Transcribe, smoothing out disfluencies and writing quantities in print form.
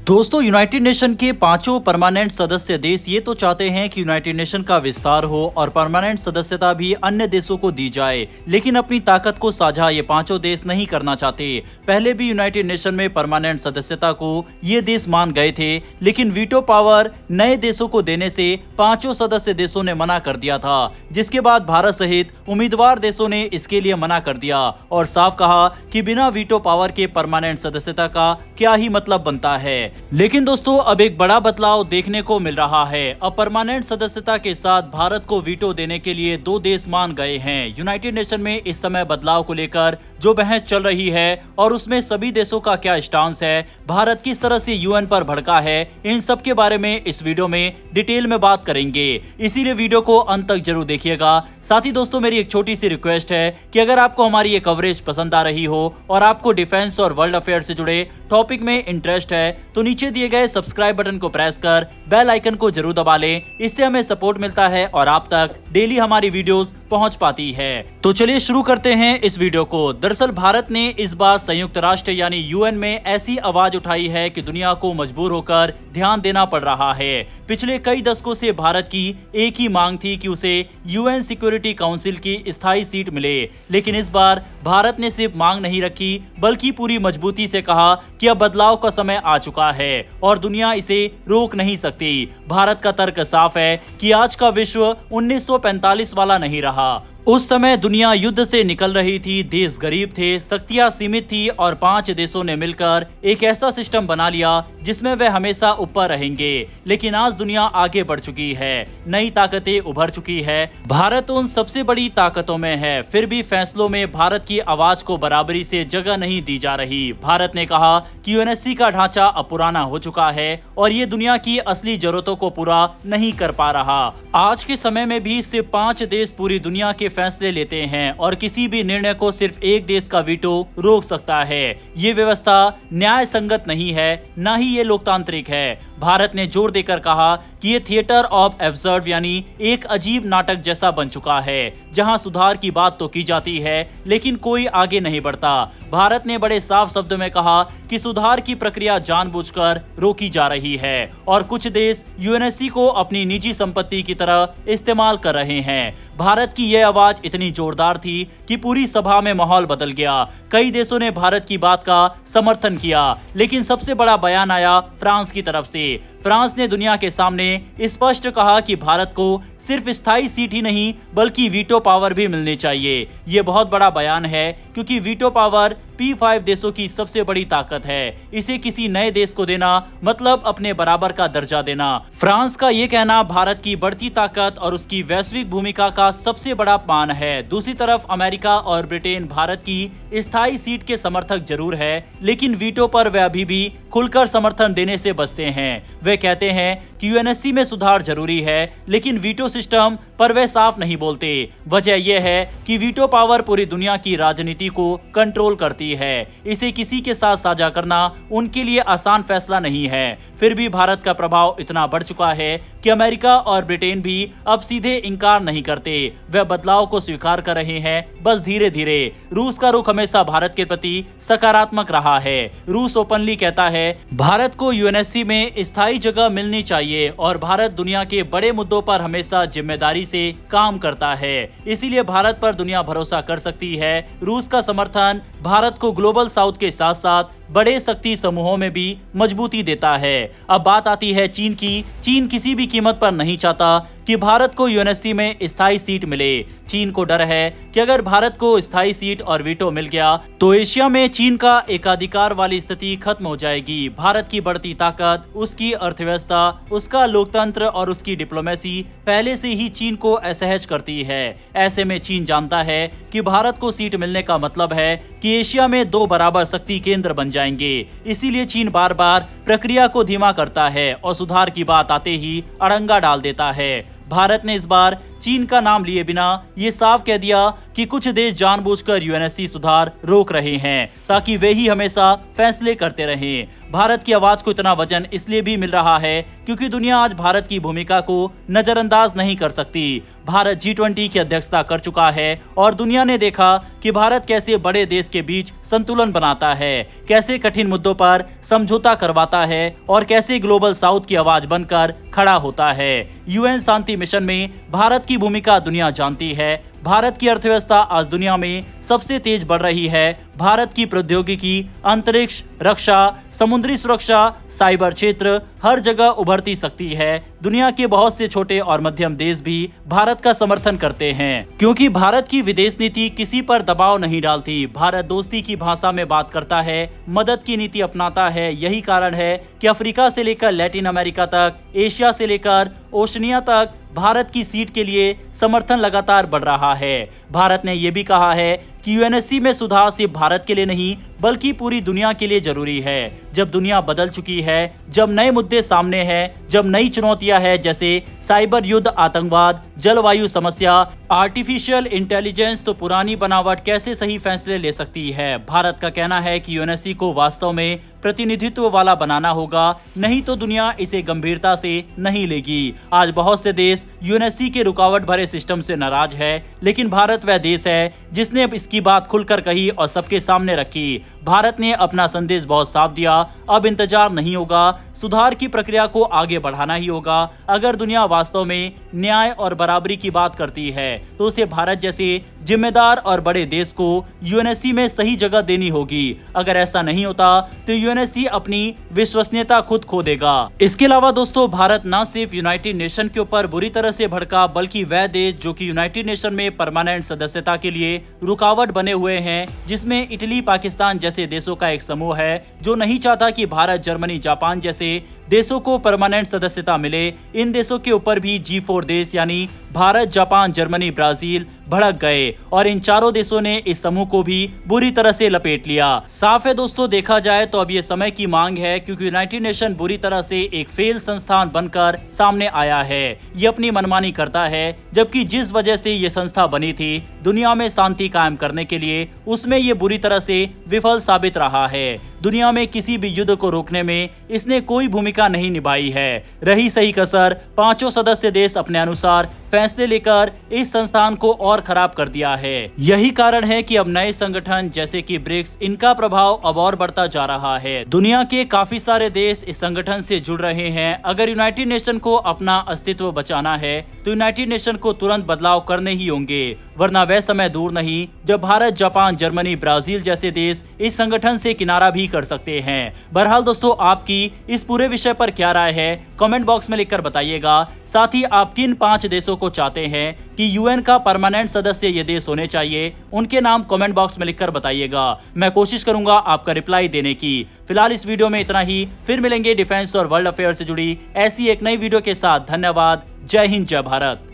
दोस्तों, United nation के पांचों परमानेंट सदस्य देश ये तो चाहते हैं कि यूनाइटेड नेशन का विस्तार हो और परमानेंट सदस्यता भी अन्य देशों को दी जाए, लेकिन अपनी ताकत को साझा ये पांचों देश नहीं करना चाहते। पहले भी यूनाइटेड नेशन में परमानेंट सदस्यता को ये देश मान गए थे, लेकिन वीटो पावर नए देशों को देने से पांचों सदस्य देशों ने मना कर दिया था, जिसके बाद भारत सहित उम्मीदवार देशों ने इसके लिए मना कर दिया और साफ कहा कि बिना वीटो पावर के परमानेंट सदस्यता का क्या ही मतलब बनता है। लेकिन दोस्तों, अब एक बड़ा बदलाव देखने को मिल रहा है। अब परमानेंट सदस्यता के साथ भारत को वीटो देने के लिए दो देश मान गए हैं। यूनाइटेड नेशन में इस समय बदलाव को लेकर जो बहस चल रही है और उसमें सभी देशों का क्या स्टांस है, भारत किस तरह से यूएन पर भड़का है, इन सब के बारे में इस वीडियो में डिटेल में बात करेंगे। इसीलिए वीडियो को अंत तक जरूर देखिएगा। साथ ही दोस्तों, मेरी एक छोटी सी रिक्वेस्ट है कि अगर आपको हमारी ये कवरेज पसंद आ रही हो और आपको डिफेंस और वर्ल्ड अफेयर से जुड़े टॉपिक में इंटरेस्ट है तो नीचे दिए गए सब्सक्राइब बटन को प्रेस कर बेल आइकन को जरूर दबा लें। इससे हमें सपोर्ट मिलता है और आप तक डेली हमारी वीडियोस पहुंच पाती है। तो चलिए शुरू करते हैं इस वीडियो को। दरअसल भारत ने इस बार संयुक्त राष्ट्र यानी यूएन में ऐसी आवाज उठाई है कि दुनिया को मजबूर होकर ध्यान देना पड़ रहा है। पिछले कई दशकों से भारत की एक ही मांग थी कि उसे यूएन सिक्योरिटी काउंसिल की स्थायी सीट मिले, लेकिन इस बार भारत ने सिर्फ मांग नहीं रखी बल्कि पूरी मजबूती से कहा कि अब बदलाव का समय आ चुका है और दुनिया इसे रोक नहीं सकती। भारत का तर्क साफ है कि आज का विश्व 1945 वाला नहीं रहा। उस समय दुनिया युद्ध से निकल रही थी, देश गरीब थे, शक्तियां सीमित थी और 5 देशों ने मिलकर एक ऐसा सिस्टम बना लिया जिसमें वे हमेशा ऊपर रहेंगे। लेकिन आज दुनिया आगे बढ़ चुकी है, नई ताकतें उभर चुकी है, भारत उन सबसे बड़ी ताकतों में है। फिर भी फैसलों में भारत की आवाज को बराबरी से जगह नहीं दी जा रही। भारत ने कहा कि यूएनएससी का ढांचा अब पुराना हो चुका है और ये दुनिया की असली जरूरतों को पूरा नहीं कर पा रहा। आज के समय में भी सिर्फ 5 देश पूरी दुनिया के फैसले लेते हैं और किसी भी निर्णय को सिर्फ एक देश का वीटो रोक सकता है। ये व्यवस्था न्याय संगत नहीं है, ना ही ये लोकतांत्रिक है। भारत ने जोर देकर कहा कि ये थिएटर ऑफ एब्सर्ड यानी एक अजीब नाटक जैसा बन चुका है, जहां सुधार की बात तो की जाती है लेकिन कोई आगे नहीं बढ़ता। भारत ने बड़े साफ शब्दों में कहा कि सुधार की प्रक्रिया जानबूझकर रोकी जा रही है और कुछ देश यूएनएससी को अपनी निजी संपत्ति की तरह इस्तेमाल कर रहे हैं। भारत की यह आवाज इतनी जोरदार थी कि पूरी सभा में माहौल बदल गया। कई देशों ने भारत की बात का समर्थन किया, लेकिन सबसे बड़ा बयान आया फ्रांस की तरफ से। फ्रांस ने दुनिया के सामने स्पष्ट कहा कि भारत को सिर्फ स्थायी सीट ही नहीं बल्कि वीटो पावर भी मिलनी चाहिए। ये बहुत बड़ा बयान है क्योंकि वीटो पावर P5 देशों की सबसे बड़ी ताकत है। इसे किसी नए देश को देना मतलब अपने बराबर का दर्जा देना। फ्रांस का ये कहना भारत की बढ़ती ताकत और उसकी वैश्विक भूमिका का सबसे बड़ा मान है। दूसरी तरफ अमेरिका और ब्रिटेन भारत की स्थायी सीट के समर्थक जरूर है, लेकिन वीटो पर वे अभी भी खुलकर समर्थन देने से बचते हैं। वे कहते हैं कि यूएनएससी में सुधार जरूरी है, लेकिन वीटो सिस्टम पर वे साफ नहीं बोलते। वजह यह है कि वीटो पावर पूरी दुनिया की राजनीति को कंट्रोल करती है। इसे किसी के साथ साझा करना उनके लिए आसान फैसला नहीं है। फिर भी भारत का प्रभाव इतना बढ़ चुका है कि अमेरिका और ब्रिटेन भी अब सीधे इनकार नहीं करते। वे बदलाव को स्वीकार कर रहे हैं, बस धीरे धीरे। रूस का रुख हमेशा भारत के प्रति सकारात्मक रहा है। रूस ओपनली कहता है भारत को यूएनएससी में स्थायी जगह मिलनी चाहिए और भारत दुनिया के बड़े मुद्दों पर हमेशा जिम्मेदारी से काम करता है। इसीलिए भारत पर दुनिया भरोसा कर सकती है। रूस का समर्थन भारत को ग्लोबल साउथ के साथ साथ बड़े शक्ति समूहों में भी मजबूती देता है। अब बात आती है चीन की। चीन किसी भी कीमत पर नहीं चाहता कि भारत को यूएनएससी में स्थायी सीट मिले। चीन को डर है कि अगर भारत को स्थायी सीट और वीटो मिल गया तो एशिया में चीन का एकाधिकार वाली स्थिति खत्म हो जाएगी। भारत की बढ़ती ताकत, उसकी अर्थव्यवस्था, उसका लोकतंत्र और उसकी डिप्लोमेसी पहले से ही चीन को असहज करती है। ऐसे में चीन जानता है कि भारत को सीट मिलने का मतलब है कि एशिया में 2 बराबर शक्ति केंद्र बन जाएंगे। इसीलिए चीन बार बार प्रक्रिया को धीमा करता है और सुधार की बात आते ही अड़ंगा डाल देता है। भारत ने इस बार चीन का नाम लिए बिना ये साफ कह दिया कि कुछ देश जानबूझकर यूएनएससी सुधार रोक रहे हैं ताकि वे ही हमेशा फैसले करते रहें। भारत की आवाज को इतना वजन इसलिए भी मिल रहा है क्योंकि दुनिया आज भारत की भूमिका को नजरअंदाज नहीं कर सकती। भारत G20 की अध्यक्षता कर चुका है और दुनिया ने देखा कि भारत कैसे बड़े देश के बीच संतुलन बनाता है, कैसे कठिन मुद्दों पर समझौता करवाता है और कैसे ग्लोबल साउथ की आवाज बनकर खड़ा होता है। यूएन शांति मिशन में भारत की भूमिका दुनिया जानती है। भारत की अर्थव्यवस्था आज दुनिया में सबसे तेज बढ़ रही है। भारत की प्रौद्योगिकी, अंतरिक्ष, रक्षा, समुद्री सुरक्षा, साइबर क्षेत्र हर जगह उभरती शक्ति है। दुनिया के बहुत से छोटे और मध्यम देश भी भारत का समर्थन करते हैं क्योंकि भारत की विदेश नीति किसी पर दबाव नहीं डालती। भारत दोस्ती की भाषा में बात करता है, मदद की नीति अपनाता है। यही कारण है कि अफ्रीका से लेकर लैटिन अमेरिका तक, एशिया से लेकर ओशनिया तक भारत की सीट के लिए समर्थन लगातार बढ़ रहा है। भारत ने यह भी कहा है कि यूएनएससी में सुधार सिर्फ भारत के लिए नहीं बल्कि पूरी दुनिया के लिए जरूरी है। जब दुनिया बदल चुकी है, जब नए मुद्दे सामने हैं, जब नई चुनौतियां हैं जैसे साइबर युद्ध, आतंकवाद, जलवायु समस्या, आर्टिफिशियल इंटेलिजेंस, तो पुरानी बनावट कैसे सही फैसले ले सकती है। भारत का कहना है कि यूएनएससी को वास्तव में प्रतिनिधित्व वाला बनाना होगा, नहीं तो दुनिया इसे गंभीरता से नहीं लेगी। आज बहुत से देश यूएनएससी के रुकावट भरे सिस्टम से नाराज है, लेकिन भारत वह देश है जिसने अब इसकी बात खुलकर कही और सबके सामने रखी। भारत ने अपना संदेश बहुत साफ दिया, अब इंतजार नहीं होगा, सुधार की प्रक्रिया को आगे बढ़ाना ही होगा। अगर दुनिया वास्तव में न्याय और बराबरी की बात करती है तो उसे भारत जैसे जिम्मेदार और बड़े देश को यूएनएससी में सही जगह देनी होगी। अगर ऐसा नहीं होता तो यूएनएससी अपनी विश्वसनीयता खुद खो देगा। इसके अलावा दोस्तों, भारत न सिर्फ यूनाइटेड नेशन के ऊपर बुरी तरह से भड़का बल्कि वह देश जो कि यूनाइटेड नेशन में परमानेंट सदस्यता के लिए रुकावट बने हुए हैं, जिसमें इटली, पाकिस्तान जैसे देशों का एक समूह है जो नहीं चाहता कि भारत, जर्मनी, जापान जैसे देशों को परमानेंट सदस्यता मिले। इन देशों के ऊपर भी G4 देश यानी भारत, जापान, जर्मनी, ब्राजील भड़क गए और इन चारों देशों ने इस समूह को भी बुरी तरह से लपेट लिया। साफ है दोस्तों, देखा जाए तो अब ये समय की मांग है क्योंकि यूनाइटेड नेशन बुरी तरह से एक फेल संस्थान बनकर सामने आया है। ये अपनी मनमानी करता है, जबकि जिस वजह से ये संस्था बनी थी दुनिया में शांति कायम करने के लिए, उसमें ये बुरी तरह से विफल साबित रहा है। दुनिया में किसी भी युद्ध को रोकने में इसने कोई भूमिका नहीं निभाई है। रही सही कसर, पांचों सदस्य देश अपने अनुसार फैसले लेकर इस संस्थान को और खराब कर दिया है। यही कारण है कि अब नए संगठन जैसे कि ब्रिक्स, इनका प्रभाव अब और बढ़ता जा रहा है। दुनिया के काफी सारे देश इस संगठन से जुड़ रहे हैं। अगर यूनाइटेड नेशन को अपना अस्तित्व बचाना है तो यूनाइटेड नेशन को तुरंत बदलाव करने ही होंगे, वरना वह समय दूर नहीं जब भारत, जापान, जर्मनी, ब्राजील जैसे देश इस संगठन से किनारा भी कर सकते हैं। बहरहाल दोस्तों, आपकी इस पूरे विषय पर क्या राय है कमेंट बॉक्स में लिखकर बताइएगा। साथ ही आप किन 5 देशों को चाहते हैं कि यूएन का परमानेंट सदस्य ये देश होने चाहिए, उनके नाम कमेंट बॉक्स में लिखकर बताइएगा। मैं कोशिश करूंगा आपका रिप्लाई देने की। फिलहाल इस वीडियो में इतना ही, फिर मिलेंगे डिफेंस और वर्ल्ड अफेयर से जुड़ी ऐसी एक नई वीडियो के साथ। धन्यवाद। जय हिंद, जय भारत।